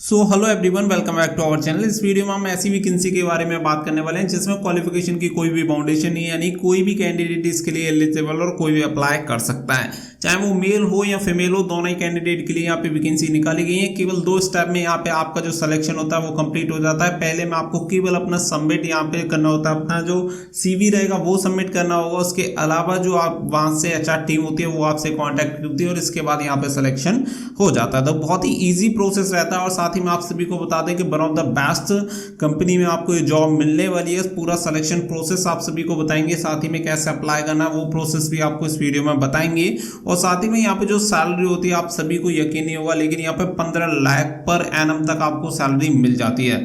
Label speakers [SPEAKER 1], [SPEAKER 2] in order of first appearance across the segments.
[SPEAKER 1] Hello everyone, welcome back to our channel. इस video में हम ऐसी वैकेंसी के बारे में बात करने वाले हैं जिसमें क्वालिफिकेशन की कोई भी बाउंडेशन नहीं है, यानी कोई भी कैंडिडेट इसके लिए एलिजिबल और कोई भी अप्लाई कर सकता है, चाहे वो मेल हो या फीमेल हो। दोनों ही कैंडिडेट के लिए यहाँ पे वैकेंसी निकाली गई है। केवल 2 स्टेप में यहाँ पे आपका जो सिलेक्शन होता है वो कंप्लीट हो जाता है। पहले में आपको केवल अपना सबमिट यहाँ पे करना होता है, अपना जो CV रहेगा वो सबमिट करना होगा। उसके अलावा जो आप वहां से HR टीम होती है वो आपसे कॉन्टैक्ट करती है और इसके बाद यहाँ पे सिलेक्शन हो जाता है। तो बहुत ही ईजी प्रोसेस रहता है और साथ ही में आप सभी को बता दें कि one of the best company में आपको ये जॉब मिलने वाली है। पूरा सिलेक्शन प्रोसेस आप सभी को बताएंगे, साथ ही में कैसे अप्लाई करना वो प्रोसेस भी आपको इस वीडियो में बताएंगे। और साथ ही में यहाँ पे जो सैलरी होती है आप सभी को यकीन नहीं होगा, लेकिन यहाँ पे 15 लाख पर एनम तक आपको सैलरी मिल जाती है।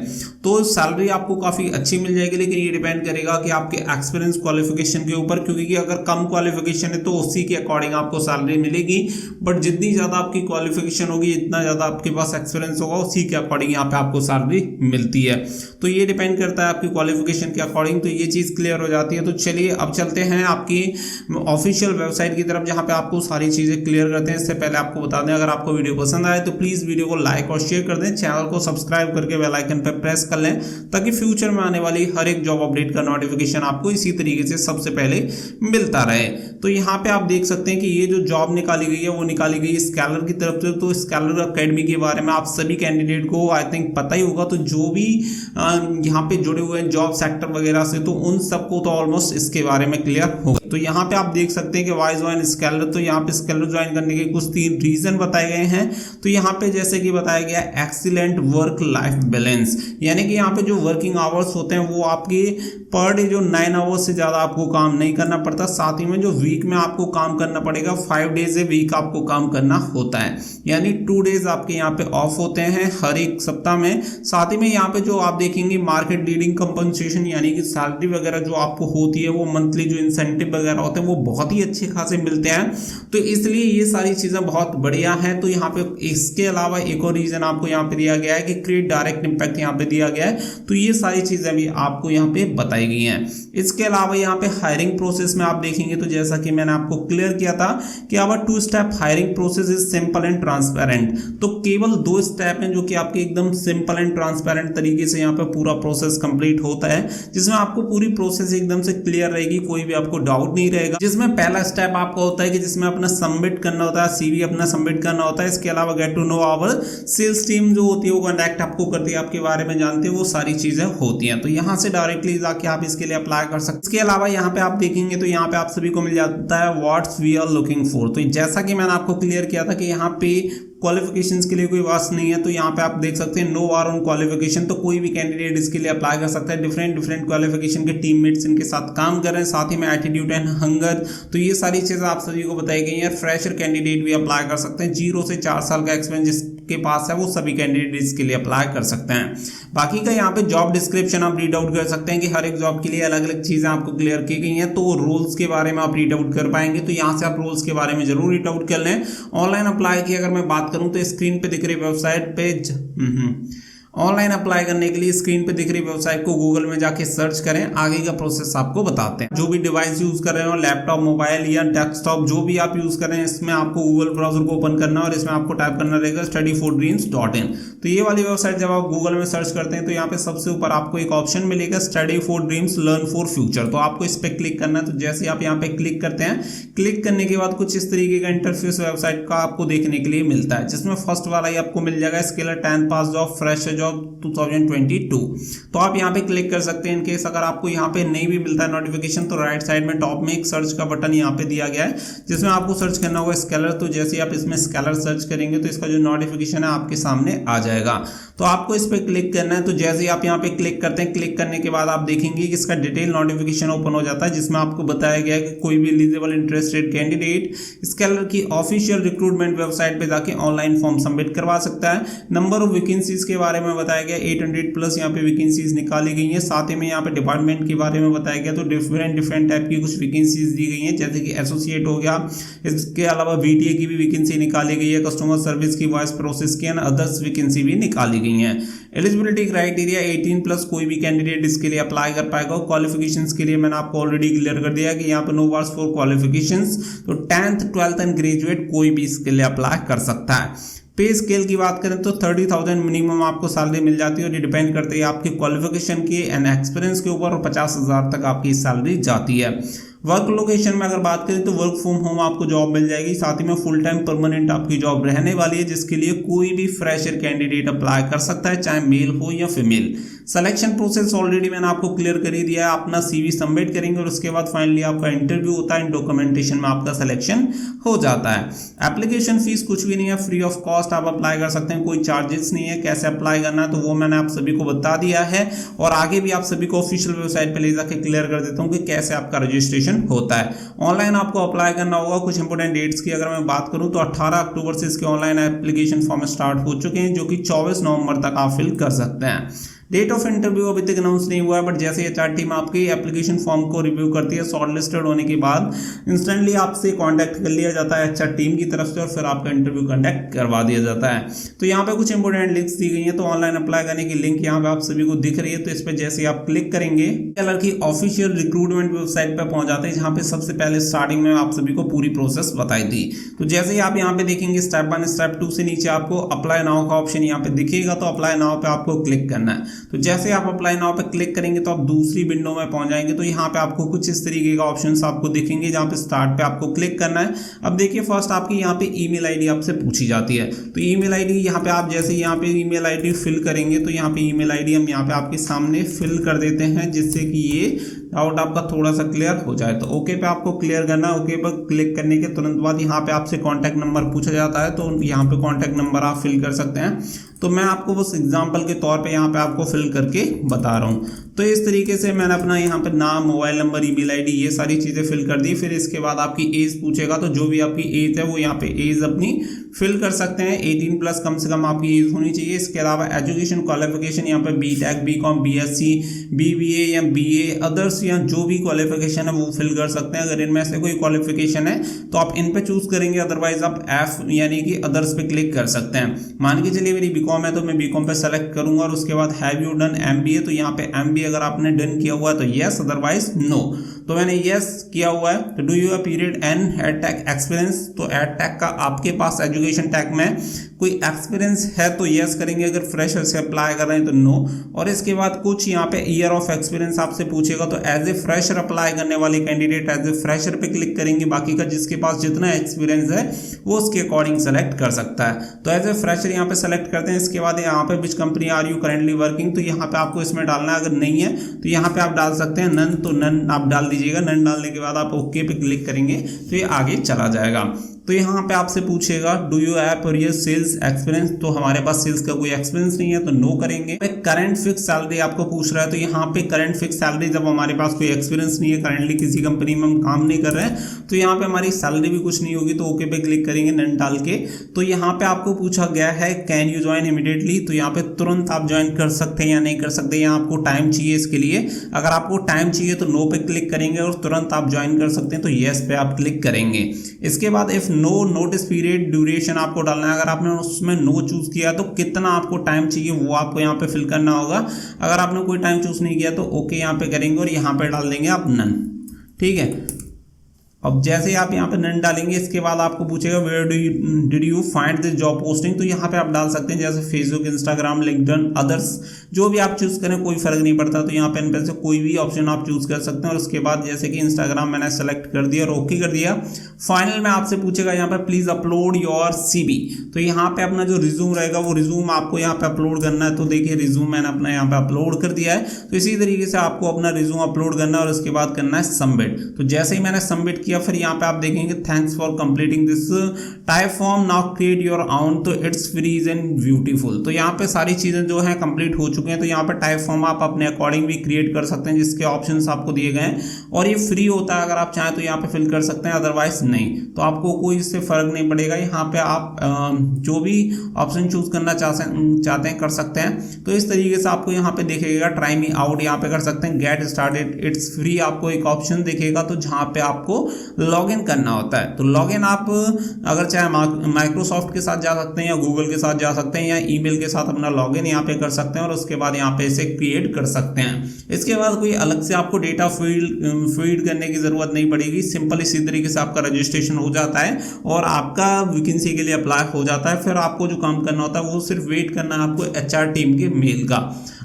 [SPEAKER 1] तो सैलरी आपको काफी अच्छी मिल जाएगी, लेकिन ये डिपेंड करेगा कि आपके एक्सपीरियंस क्वालिफिकेशन के ऊपर, क्योंकि अगर कम क्वालिफिकेशन है तो उसी के अकॉर्डिंग आपको सैलरी मिलेगी। बट जितनी ज्यादा आपकी क्वालिफिकेशन होगी, जितना ज्यादा आपके पास एक्सपीरियंस होगा, उसी के अकॉर्डिंग यहाँ पे आपको सैलरी मिलती है। तो ये डिपेंड करता है आपकी क्वालिफिकेशन के अकॉर्डिंग। तो ये चीज क्लियर हो जाती है। तो चलिए अब चलते हैं आपकी ऑफिशियल वेबसाइट की तरफ, जहां पे आपको सारी चीजें क्लियर करते हैं। इससे पहले आपको बता दें, अगर आपको वीडियो पसंद आए तो प्लीज वीडियो को लाइक और शेयर कर दें, चैनल को सब्सक्राइब करके बेल आइकन पर प्रेस कर लें, ताकि फ्यूचर में आने वाली हर एक जॉब अपडेट का नोटिफिकेशन आपको इसी तरीके से सबसे पहले मिलता रहे। तो यहाँ पे आप देख सकते हैं कि ये जो जॉब निकाली गई है वो निकाली गई है स्कैलर की तरफ से। तो स्कैलर अकेडमी के बारे में आप सभी कैंडिडेट को आई थिंक पता ही होगा। तो जो भी यहाँ पे जुड़े हुए हैं जॉब सेक्टर वगैरह से, तो उन सबको तो ऑलमोस्ट इसके बारे में क्लियर होगा। तो यहाँ पे आप देख सकते हैं कि वाई ज्वाइन स्कैलर। तो यहाँ पे स्कैलर ज्वाइन करने के कुछ 3 रीजन बताए गए हैं। तो यहाँ पे जैसे कि बताया गया एक्सीलेंट वर्क लाइफ बैलेंस, यानी कि यहाँ पे जो वर्किंग आवर्स होते हैं वो आपके पर डे जो 9 आवर्स से ज्यादा आपको काम नहीं करना पड़ता। साथ ही में जो वीक में आपको काम करना पड़ेगा 5 डेज ए वीक आपको काम करना होता है, यानी 2 डेज आपके यहाँ पे ऑफ होते हैं हर एक सप्ताह में। साथ ही में यहाँ पे जो आप देखेंगे मार्केट लीडिंग कंपनसेशन, यानी कि सैलरी वगैरह जो आपको होती है वो मंथली जो इंसेंटिव वगैरह होते हैं वो बहुत ही अच्छे खासे मिलते हैं। तो इसलिए ये सारी चीजें बहुत बढ़िया हैं। तो यहाँ पे इसके अलावा एक और रीजन आपको यहाँ पे दिया गया है कि क्रिएट डायरेक्ट इंपैक्ट यहाँ पे दिया गया है। तो ये सारी चीजें भी आपको यहाँ पे बताई गई हैं। इसके अलावा यहाँ पे हायरिंग प्रोसेस में आप देखेंगे तो जैसा कि मैंने आपको क्लियर किया था कि our 2 step hiring process is simple and transparent. तो केवल 2 स्टेप हैं जो कि आपके एकदम सिंपल एंड ट्रांसपेरेंट तरीके से यहाँ पे पूरा प्रोसेस कंप्लीट होता है, जिसमें आपको पूरी प्रोसेस एकदम से क्लियर रहेगी, कोई भी आपको डाउट नहीं रहेगा। जिसमें पहला स्टेप आपका होता है कि जिसमें अपना सबमिट करना होता है, CV अपना सबमिट करना होता है। इसके अलावा get to know our sales team जो होती है वो कॉन्टैक्ट आपको करती है, आपके बारे में जानते हैं, वो सारी चीजें होती हैं। तो यहाँ से डायरेक्टली जाके आप इसके लिए अप्लाई कर सकते हैं। इसके अलावा यहाँ पे आप देखेंगे तो यहाँ पे आप सभी को मिल जाता है what's we are looking for. तो जैसा कि मैंने आपको क्लियर किया था कि यहाँ पे क्वालिफिकेशंस के लिए कोई बात नहीं है। तो यहाँ पे आप देख सकते हैं नो आर ऑन क्वालिफिकेशन। तो कोई भी कैंडिडेट इसके लिए अप्लाई कर सकता है। डिफरेंट क्वालिफिकेशन के टीममेट्स इनके साथ काम कर रहे हैं, साथ ही में एटीट्यूड एंड हंगर। तो ये सारी चीजें आप सभी को बताई गई हैं। फ्रेशर कैंडिडेट भी अप्लाई कर सकते हैं। 0 से 4 साल का एक्सपीरियंस जिसके पास है वो सभी कैंडिडेट इसके लिए अप्लाई कर सकते हैं। बाकी का यहाँ पे जॉब डिस्क्रिप्शन आप रीड आउट कर सकते हैं कि हर एक जॉब के लिए अलग अलग चीजें आपको क्लियर की गई हैं। तो रोल्स के बारे में आप रीड आउट कर पाएंगे। तो यहाँ से आप रोल्स के बारे में जरूर रीड आउट कर लें। ऑनलाइन अप्लाई की अगर मैं बात करूं तो स्क्रीन पे दिख रही वेबसाइट पे ऑनलाइन अप्लाई करने के लिए स्क्रीन पे दिख रही वेबसाइट को गूगल में जाके सर्च करें। आगे का प्रोसेस आपको बताते हैं। जो भी डिवाइस यूज कर रहे हो, लैपटॉप, मोबाइल या डेस्कटॉप, जो भी आप यूज कर रहे हैं, इसमें आपको गूगल ब्राउजर को ओपन करना और इसमें आपको टाइप करना रहेगा studyfordreams.in। तो ये वाली वेबसाइट जब आप गूगल में सर्च करते हैं तो यहाँ पे सबसे ऊपर आपको एक ऑप्शन मिलेगा study for dreams learn for future. तो आपको इस पर क्लिक करना है। तो जैसे आप यहाँ पे क्लिक करते हैं, क्लिक करने के बाद कुछ इस तरीके का इंटरफेस वेबसाइट का आपको देखने के लिए मिलता है, जिसमें फर्स्ट वाला ही आपको मिल जाएगा स्किलर 10 पास जॉब फ्रेशर जॉब 2022। तो आप यहाँ पे क्लिक कर सकते हैं। इनकेस अगर आपको यहाँ पे नहीं भी मिलता है नोटिफिकेशन, तो राइट साइड में टॉप में एक सर्च का बटन यहाँ पे दिया गया है, जिसमें आपको सर्च करना होगा स्कैलर। तो जैसे आप इसमें स्कैलर सर्च करेंगे तो इसका जो नोटिफिकेशन है आपके सामने आ जाएगा। तो आपको इस पर क्लिक करना है। तो जैसे ही आप यहाँ पे क्लिक करते हैं, क्लिक करने के बाद आप देखेंगे कि इसका डिटेल नोटिफिकेशन ओपन हो जाता है, जिसमें आपको बताया गया है कि कोई भी एलिजिबल इंटरेस्टेड कैंडिडेट स्कैलर की ऑफिशियल रिक्रूटमेंट वेबसाइट पे जाके ऑनलाइन फॉर्म सबमिट करवा सकता है। नंबर ऑफ वैकेंसीज के बारे में बताया गया 800 प्लस यहाँ पे वैकेंसीज निकाली गई हैं। साथ ही में यहाँ पे डिपार्टमेंट के बारे में बताया गया तो डिफरेंट टाइप की कुछ वैकेंसीज दी गई हैं, जैसे कि एसोसिएट हो गया। इसके अलावा VTA की भी वैकेंसी निकाली गई है, कस्टमर सर्विस की, वॉइस प्रोसेस की, एंड अदर्स वैकेंसी भी निकाली गई हैं। एलिजिबिलिटी क्राइटेरिया 18 प्लस कोई भी कैंडिडेट इसके लिए अप्लाई कर पाएगा। क्वालिफिकेशंस के लिए मैंने आपको ऑलरेडी क्लियर कर दिया कि यहाँ पे नो बार्स फॉर क्वालिफिकेशंस। तो 10th 12th एंड ग्रेजुएट कोई भी इसके लिए अप्लाई कर सकता है। पे स्केल की बात करें तो 30,000 मिनिमम आपको सैलरी मिल जाती है और ये डिपेंड करती है आपकी क्वालिफिकेशन के एंड एक्सपीरियंस के ऊपर और 50,000 तक आपकी सैलरी जाती है। वर्क लोकेशन में अगर बात करें तो वर्क फ्रॉम होम आपको जॉब मिल जाएगी, साथ ही में फुल टाइम परमानेंट आपकी जॉब रहने वाली है, जिसके लिए कोई भी फ्रेशर कैंडिडेट अप्लाई कर सकता है, चाहे मेल हो या फीमेल। सिलेक्शन प्रोसेस ऑलरेडी मैंने आपको क्लियर कर ही दिया है। अपना सीवी सबमिट करेंगे और उसके बाद फाइनली आपका इंटरव्यू होता है, डॉक्यूमेंटेशन में आपका सिलेक्शन हो जाता है। एप्लीकेशन फीस कुछ भी नहीं है, फ्री ऑफ कॉस्ट आप अप्लाई कर सकते हैं, कोई चार्जेस नहीं है। कैसे अप्लाई करना है तो वो मैंने आप सभी को बता दिया है और आगे भी आप सभी को ऑफिशियल वेबसाइट पे ले जाकर क्लियर कर देता हूँ कि कैसे आपका रजिस्ट्रेशन होता है। ऑनलाइन आपको अप्लाई करना होगा। कुछ इंपोर्टेंट डेट्स की अगर मैं बात करूं तो 18 अक्टूबर से इसके ऑनलाइन एप्लीकेशन फॉर्म स्टार्ट हो चुके हैं, जो कि 24 नवंबर तक आप फिल कर सकते हैं। डेट ऑफ इंटरव्यू अभी तक अनाउंस नहीं हुआ है, बट जैसे एचआर टीम आपकी एप्लीकेशन फॉर्म को रिव्यू करती है, शॉर्टलिस्टेड होने के बाद इंस्टेंटली आपसे कांटेक्ट कर लिया जाता है एचआर टीम की तरफ से और फिर आपका इंटरव्यू कंडक्ट करवा दिया जाता है। तो यहाँ पे कुछ इंपोर्टेंट लिंक्स दी गई हैं, तो ऑनलाइन अप्लाई करने की लिंक यहाँ पे आप सभी को दिख रही है। तो इस पर जैसे आप क्लिक करेंगे कलर की ऑफिशियल रिक्रूटमेंट वेबसाइट पर पहुंच जाते हैं, जहाँ पे सबसे पहले स्टार्टिंग में आप सभी को पूरी प्रोसेस बताई थी। तो जैसे ही आप यहाँ पे देखेंगे स्टेप 1 स्टेप 2 से नीचे आपको अप्लाई नाउ का ऑप्शन यहाँ पे दिखेगा, तो अप्लाई नाउ पे आपको क्लिक करना है। तो जैसे आप अप्लाई नाउ पे क्लिक करेंगे तो आप दूसरी विंडो में पहुंच जाएंगे। तो यहाँ पे आपको कुछ इस तरीके का ऑप्शंस आपको दिखेंगे, जहाँ पे स्टार्ट पे आपको क्लिक करना है। अब देखिए फर्स्ट आपकी यहाँ पे ईमेल आईडी आपसे पूछी जाती है। तो ईमेल आईडी यहाँ पे आप जैसे यहाँ पे ईमेल आईडी फिल करेंगे तो यहाँ पे ईमेल आईडी हम यहाँ पे आपके सामने फिल कर देते हैं, जिससे कि ये डाउट आपका थोड़ा सा क्लियर हो जाए। तो ओके पे आपको क्लियर करना है। ओके पर क्लिक करने के तुरंत बाद यहाँ पे आपसे कॉन्टैक्ट नंबर पूछा जाता है, तो यहाँ पे कॉन्टैक्ट नंबर आप फिल कर सकते हैं। तो मैं आपको बस एग्जांपल के तौर पे यहाँ पे आपको फिल करके बता रहा हूँ। तो इस तरीके से मैंने अपना यहाँ पे नाम, मोबाइल नंबर, ईमेल आईडी ये सारी चीज़ें फिल कर दी। फिर इसके बाद आपकी एज पूछेगा, तो जो भी आपकी एज है वो यहाँ पे एज अपनी फिल कर सकते हैं। 18 प्लस कम से कम आपकी एज होनी चाहिए। इसके अलावा एजुकेशन क्वालिफिकेशन यहाँ पे बीटेक, बीकॉम, बीएससी, बीबीए या बीए अदर्स या जो भी क्वालिफिकेशन है वो फिल कर सकते हैं। अगर इनमें से कोई क्वालिफिकेशन है तो आप इन पे चूज करेंगे, अदरवाइज आप एफ यानी कि अदर्स पे क्लिक कर सकते हैं। मान के चलिए मेरी बीकॉम है तो मैं बीकॉम पे सेलेक्ट करूंगा और उसके बाद हैव यू डन एमबीए, तो यहाँ पे एमबीए अगर आपने डन किया हुआ है तो यस, अदरवाइज नो। तो मैंने यस किया हुआ है। तो do you period and edtech experience, तो एडटेक का आपके पास एजुकेशन टैग में कोई एक्सपीरियंस है तो यस करेंगे, अगर फ्रेशर से अप्लाई कर रहे हैं तो नो। और इसके बाद कुछ यहाँ पे ईयर ऑफ एक्सपीरियंस आपसे पूछेगा, तो एज ए फ्रेशर अप्लाई करने वाले कैंडिडेट एज ए फ्रेशर पे क्लिक करेंगे। बाकी का जिसके पास जितना एक्सपीरियंस है वो उसके अकॉर्डिंग सेलेक्ट कर सकता है। तो एज ए फ्रेशर यहाँ पे सेलेक्ट करते हैं। इसके बाद यहाँ पे which company are you currently working, तो यहाँ पे आपको इसमें डालना है। अगर नहीं है तो यहाँ पे आप डाल सकते हैं नन, तो नन आप डाल दीजिएगा। नन डालने के बाद आप ओके पे क्लिक करेंगे तो ये आगे चला जाएगा। तो यहाँ पे आपसे पूछेगा do you have previous sales experience, तो हमारे पास सेल्स का कोई एक्सपीरियंस नहीं है तो नो करेंगे। करंट फिक्स सैलरी आपको पूछ रहा है, तो यहाँ पे करंट फिक्स सैलरी, जब हमारे पास कोई एक्सपीरियंस नहीं है, करंटली किसी कंपनी में हम काम नहीं कर रहे हैं, तो यहाँ पे हमारी सैलरी भी कुछ नहीं होगी। तो ओके पे क्लिक करेंगे नन डाल के। तो यहाँ पे आपको पूछा गया है कैन यू ज्वाइन इमीडिएटली, तो यहाँ पे तुरंत आप ज्वाइन कर सकते हैं या नहीं कर सकते, यहाँ आपको टाइम चाहिए इसके लिए। अगर आपको टाइम चाहिए तो नो पे क्लिक करेंगे और तुरंत आप ज्वाइन कर सकते हैं, तो येस पे आप क्लिक करेंगे। इसके बाद if no notice period duration आपको डालना है। अगर आपने उसमें नो चूज किया तो कितना आपको टाइम चाहिए वो आपको यहाँ पे फिल करना होगा। अगर आपने कोई टाइम चूज नहीं किया तो ओके यहाँ पे करेंगे और यहाँ पे डाल देंगे आप नन। ठीक है। अब जैसे ही आप यहाँ पे नन डालेंगे, इसके बाद आपको पूछेगा where did you find this job posting, तो यहाँ पे आप डाल सकते हैं जैसे फेसबुक, इंस्टाग्राम, लिंक्डइन, अदर्स जो भी आप चूज करें कोई फर्क नहीं पड़ता। तो यहाँ पे इन पे से कोई भी ऑप्शन आप चूज कर सकते हैं। और उसके बाद जैसे कि इंस्टाग्राम मैंने सेलेक्ट कर दिया और ओके कर दिया। फाइनल में आपसे पूछेगा यहाँ पे प्लीज अपलोड योर सीवी, तो यहाँ पे अपना जो रिज्यूम रहेगा वो रिज्यूम आपको यहाँ पे अपलोड करना है। तो देखिए रिज्यूम मैंने अपना यहाँ पे अपलोड कर दिया है। तो इसी तरीके से आपको अपना रिज्यूम अपलोड करना है और उसके बाद करना है सबमिट। तो जैसे ही मैंने सबमिट किया, फिर यहाँ पे आप देखेंगे thanks for completing this type form, now create your own, तो इट्स फ्री एंड ब्यूटीफुल। तो यहाँ पे सारी चीजें जो है कंप्लीट हो चुकी हैं। तो यहाँ पे टाइप फॉर्म आप अपने अकॉर्डिंग भी क्रिएट कर सकते हैं, जिसके ऑप्शंस आपको दिए गए हैं और ये फ्री होता है। अगर आप चाहें तो यहाँ पे फिल कर सकते हैं, अदरवाइज नहीं। तो आपको कोई इससे फर्क नहीं पड़ेगा। यहाँ पे आप जो भी ऑप्शन चूज करना चाहते हैं कर सकते हैं। तो इस तरीके से आपको यहाँ पे दिखेगा ट्राई मी आउट, यहाँ पे कर सकते हैं गेट स्टार्टेड, इट्स फ्री। आपको एक ऑप्शन दिखेगा तो जहाँ पे आपको लॉगिन करना होता है। तो लॉगिन आप अगर चाहे माइक्रोसॉफ्ट के साथ जा सकते हैं या गूगल के साथ जा सकते हैं या ईमेल के साथ अपना लॉगिन यहाँ पे कर सकते हैं और उसके बाद यहाँ पे इसे क्रिएट कर सकते हैं। इसके बाद कोई अलग से आपको डेटा फीड करने की जरूरत नहीं पड़ेगी। सिंपल इसी तरीके से आपका रजिस्ट्रेशन हो जाता है और आपका वैकेंसी के लिए अप्लाई हो जाता है। फिर आपको जो काम करना होता है वो सिर्फ वेट करना है आपको एचआर टीम के मेल का।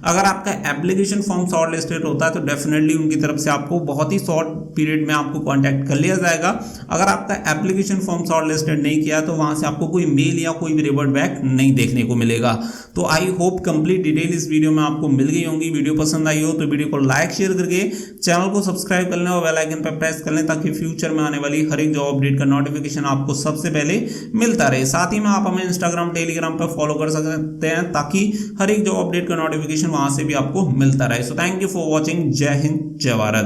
[SPEAKER 1] अगर आपका एप्लीकेशन फॉर्म शॉर्ट लिस्टेड होता है तो डेफिनेटली उनकी तरफ से आपको बहुत ही शॉर्ट पीरियड में आपको कांटेक्ट कर लिया जाएगा। अगर आपका एप्लीकेशन फॉर्म शॉर्ट लिस्टेड नहीं किया तो वहां से आपको कोई मेल या कोई भी रिवर्ट बैक नहीं देखने को मिलेगा। तो आई होप कंप्लीट डिटेल इस वीडियो में आपको मिल गई होंगी। वीडियो पसंद आई हो तो वीडियो को लाइक शेयर करके चैनल को सब्सक्राइब कर लें और बेल आइकन पर प्रेस कर लें ताकि फ्यूचर में आने वाली हर एक जॉब अपडेट का नोटिफिकेशन आपको सबसे पहले मिलता रहे। साथ ही में आप हमें इंस्टाग्राम टेलीग्राम पर फॉलो कर सकते हैं ताकि हर एक जॉब अपडेट का नोटिफिकेशन वहां से भी आपको मिलता रहे। So thank you for watching. जय हिंद, जय भारत।